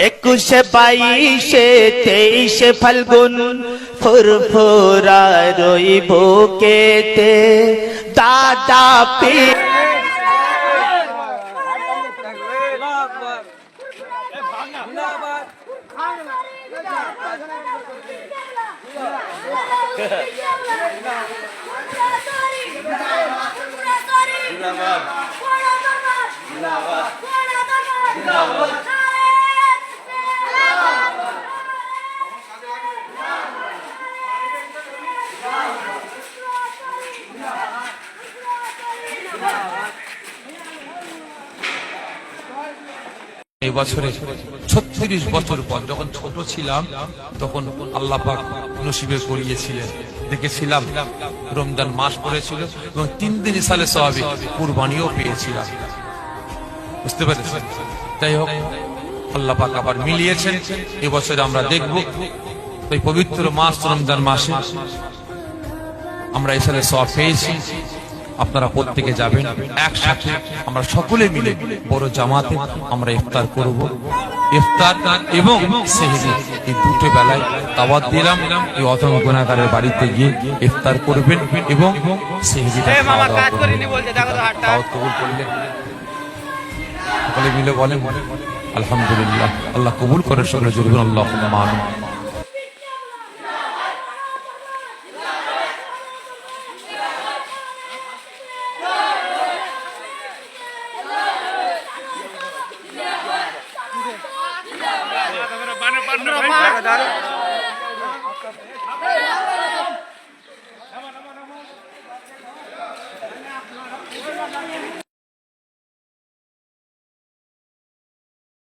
একুশে বাইশে তেইশে ফাল্গুন ফুরফুরা রই বুকেতে দাদা পীর এই বছরে 36 বছর পর যখন ছোট ছিলাম তখন আল্লাহ পাক নসিবে করিয়েছিলেন, দেখেছিলাম রমজান মাস পড়েছিল এবং 3 দিন সালে সওয়াবে কুরবানিও পেয়েছিলাম। বুঝতে পেরেছেন? তাই হোক, আল্লাহ পাক আবার মিলিয়েছেন। এবছরে আমরা দেখব এই পবিত্র মাস রমজান মাসে আমরা এই সালে সওয়াব পেয়েছি। আপনারা প্রত্যেকে যাবেন, একসাথে আমরা সকলে মিলে বড় জামাতে আমরা ইফতার করব। ইফতার এবং সেহরি এই দুটো বেলায় দাওয়াত দিলাম। এই অধম গুনাহগারের বাড়িতে গিয়ে ইফতার করবেন এবং সেহরিটা দাওয়াত কবুল করলেন। সকলে মিলে বলেন আলহামদুলিল্লাহ। আল্লাহ কবুল করে সকলে জোরে বলুন আল্লাহুম্মা আমিন। Bana